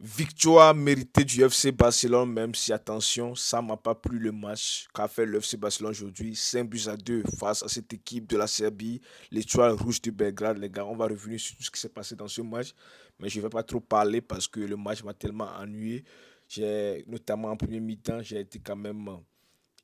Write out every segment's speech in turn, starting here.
Victoire méritée du FC Barcelone, même si, attention, ça m'a pas plu le match qu'a fait le FC Barcelone aujourd'hui. 5 buts à 2 face à cette équipe de la Serbie, l'étoile rouge du Belgrade. Les gars, on va revenir sur tout ce qui s'est passé dans ce match, mais je ne vais pas trop parler parce que le match m'a tellement ennuyé. J'ai, notamment en premier mi-temps, j'ai été quand même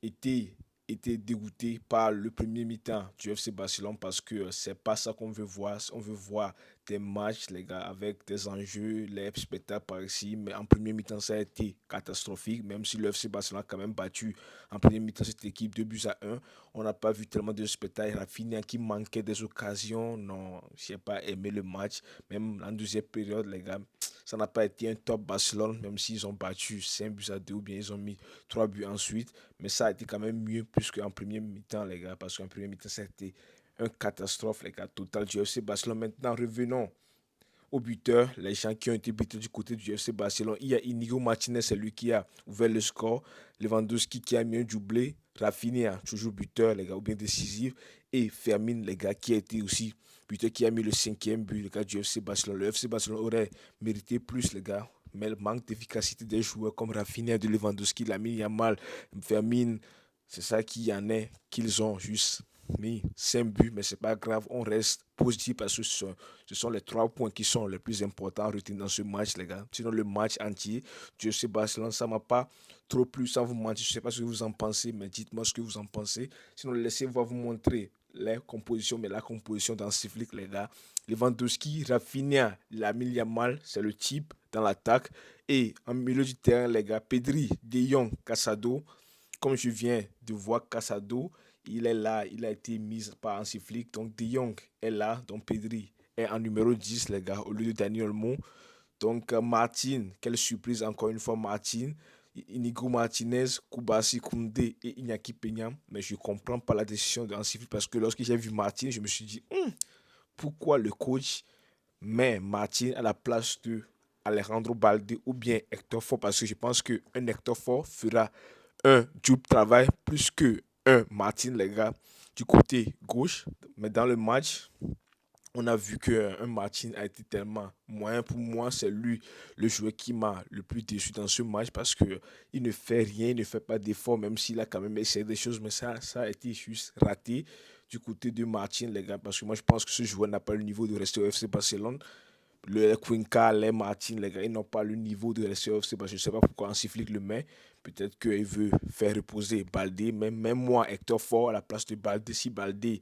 été, été dégoûté par le premier mi-temps du FC Barcelone parce que c'est pas ça qu'on veut voir. On veut voir des matchs, les gars, avec des enjeux, les spectacles par ici. Mais en premier mi-temps, ça a été catastrophique, même si le FC Barcelone a quand même battu en premier mi-temps cette équipe 2 buts à 1. On n'a pas vu tellement de spectacles. Rafinha qui manquait des occasions. Non, j'ai pas aimé le match. Même en deuxième période, les gars, ça n'a pas été un top Barcelone, même s'ils ont battu 5 buts à 2 ou bien ils ont mis 3 buts ensuite. Mais ça a été quand même mieux plus qu'en premier mi-temps, les gars, parce qu'en premier mi-temps, c'était une catastrophe, les gars, total du FC Barcelone. Maintenant, revenons aux buteurs, les gens qui ont été butés du côté du FC Barcelone. Il y a Inigo Martinez, c'est lui qui a ouvert le score. Lewandowski qui a mis un doublé. Rafinha, toujours buteur, les gars, ou bien décisif. Et Fermin, les gars, qui a été aussi buteur, qui a mis le cinquième but, les gars, du FC Barcelone. Le FC Barcelone aurait mérité plus, les gars. Mais le manque d'efficacité des joueurs comme Rafinha, de Lewandowski, Lamine Yamal, Fermin, c'est ça qui y en est, qu'ils ont juste mis 5 buts, mais c'est pas grave, on reste positif parce que ce sont les 3 points qui sont les plus importants à retenir dans ce match, les gars. Sinon, le match entier, Dieu sait, Barcelone, ça m'a pas trop plu, sans vous mentir. Je sais pas ce que vous en pensez, mais dites-moi ce que vous en pensez. Sinon, laissez-moi vous montrer les compositions, mais la composition dans ce flic, les gars. Lewandowski, Rafinha, Lamine Yamal, c'est le type dans l'attaque. Et en milieu du terrain, les gars, Pedri, De Jong, Casado, comme je viens de voir Casado, il est là, il a été mis par Hansi Flick. Donc De Jong est là, donc Pedri est en numéro 10, les gars, au lieu de Daniel Mo. Donc Martin, quelle surprise encore une fois Martin. Inigo Martinez, Koubasi Koundé et Iñaki Peña. Mais je ne comprends pas la décision de Hansi Flick parce que lorsque j'ai vu Martin, je me suis dit, pourquoi le coach met Martin à la place de Alejandro Balde ou bien Hector Ford, parce que je pense qu'un Hector Ford fera un double travail plus que un Martin, les gars, du côté gauche. Mais dans le match, on a vu qu'un Martin a été tellement moyen. Pour moi, c'est lui le joueur qui m'a le plus déçu dans ce match parce que il ne fait rien, il ne fait pas d'effort, même s'il a quand même essayé des choses, mais ça a été juste raté du côté de Martin, les gars, parce que moi, je pense que ce joueur n'a pas le niveau de rester au FC Barcelone. Le Quinca, les Martin, les gars, ils n'ont pas le niveau de rester au FC Barcelone. Je ne sais pas pourquoi Hansi Flick le met. Peut-être qu'il veut faire reposer Baldé. Même moi, Hector Ford, à la place de Baldé, si Baldé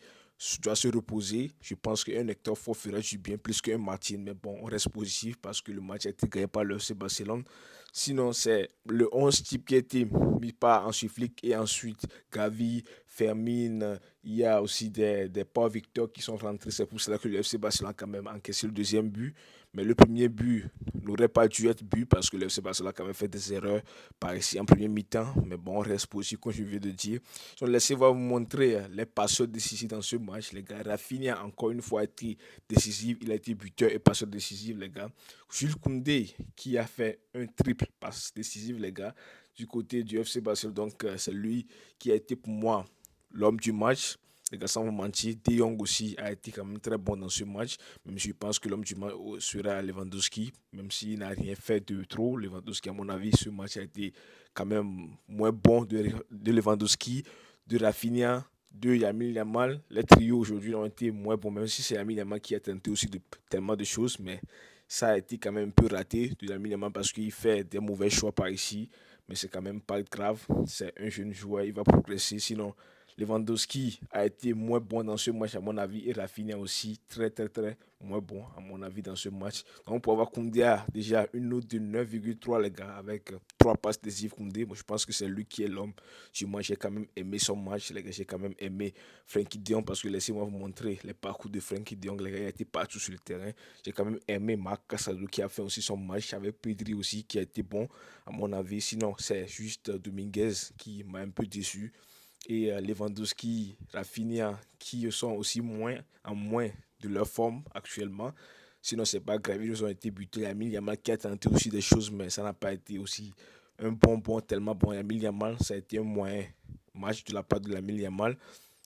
doit se reposer, je pense qu'un Hector Ford fera du bien plus qu'un Martin. Mais bon, on reste positif parce que le match a été gagné par le FC Barcelone. Sinon, c'est le 11 type qui a été mis par Hansi Flick et ensuite Gavi, Fermin. Il y a aussi des pas Victor qui sont rentrés. C'est pour cela que le FC Barcelone a quand même encaissé le deuxième but. Mais le premier but n'aurait pas dû être but parce que le FC Barcelone a quand même fait des erreurs par ici en premier mi-temps. Mais bon, on reste positif, comme je viens de dire. Donc, laissez-moi vous montrer les passeurs décisifs dans ce match, les gars. Rafinha, encore une fois, a été décisif. Il a été buteur et passeur décisif, les gars. Jules Koundé, qui a fait un triple passe décisif, les gars, du côté du FC Barcelone. Donc, c'est lui qui a été pour moi l'homme du match. Les gars, sans vous mentir, De Jong aussi a été quand même très bon dans ce match. Même si je pense que l'homme du match sera Lewandowski, même s'il n'a rien fait de trop. Lewandowski, à mon avis, ce match a été quand même moins bon de Lewandowski, de Rafinha, de Yamil Yamal. Les trios aujourd'hui ont été moins bons, même si c'est Yamil Yamal qui a tenté aussi tellement de choses, mais ça a été quand même un peu raté de Yamil Yamal parce qu'il fait des mauvais choix par ici, mais c'est quand même pas grave. C'est un jeune joueur, il va progresser. Sinon, Lewandowski a été moins bon dans ce match, à mon avis, et Rafinha aussi, très, très, très moins bon, à mon avis, dans ce match. Donc, pour avoir Koundé a déjà une note de 9,3, les gars, avec 3 passes décisives Koundé. Moi, je pense que c'est lui qui est l'homme. Moi, j'ai quand même aimé son match, les gars. J'ai quand même aimé Frenkie de Jong parce que laissez-moi vous montrer les parcours de Frenkie de Jong, les gars. Il a été partout sur le terrain. J'ai quand même aimé Marc Casado qui a fait aussi son match avec Pedri aussi, qui a été bon, à mon avis. Sinon, c'est juste Dominguez qui m'a un peu déçu et Lewandowski, Rafinha, qui sont aussi en moins de leur forme actuellement. Sinon, c'est pas grave, ils ont été butés. Yamil Yamal qui a tenté aussi des choses, mais ça n'a pas été aussi un bon, tellement bon. Yamil Yamal, ça a été un moyen match de la part de Yamil Yamal.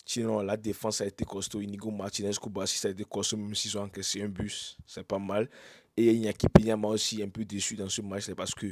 Sinon, la défense a été costaud. Inigo Martinez, Koubasi, ça a été costaud, même s'ils ont encaissé un bus. C'est pas mal. Et Iñaki Peña m'a aussi un peu déçu dans ce match, c'est parce que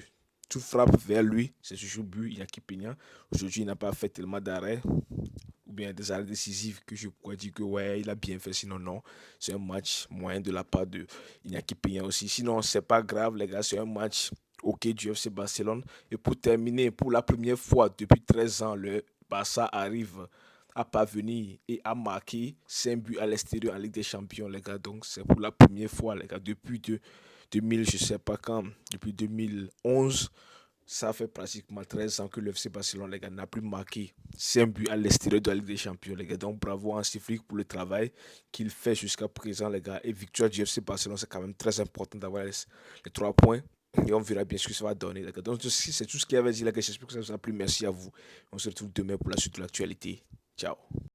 toute frappe vers lui, c'est toujours but. Iñaki Peña, aujourd'hui, il n'a pas fait tellement d'arrêts ou bien des arrêts décisifs que je pourrais dire que ouais, il a bien fait. Sinon, non, c'est un match moyen de la part de Iñaki Peña aussi. Sinon, c'est pas grave, les gars, c'est un match OK du FC Barcelone. Et pour terminer, pour la première fois depuis 13 ans, le Barça arrive à parvenir et à marquer 5 buts à l'extérieur en Ligue des Champions, les gars. Donc, c'est pour la première fois, les gars, depuis 2000, je sais pas quand, depuis 2011. Ça fait pratiquement 13 ans que le FC Barcelone, les gars, n'a plus marqué 5 buts à l'extérieur de la Ligue des Champions, les gars. Donc, bravo à Hansi Flick pour le travail qu'il fait jusqu'à présent, les gars. Et victoire du FC Barcelone, c'est quand même très important d'avoir les 3 points. Et on verra bien ce que ça va donner, les gars. Donc, c'est tout ce qu'il y avait à dire, les gars. J'espère que ça vous a plu. Merci à vous. On se retrouve demain pour la suite de l'actualité. Ciao.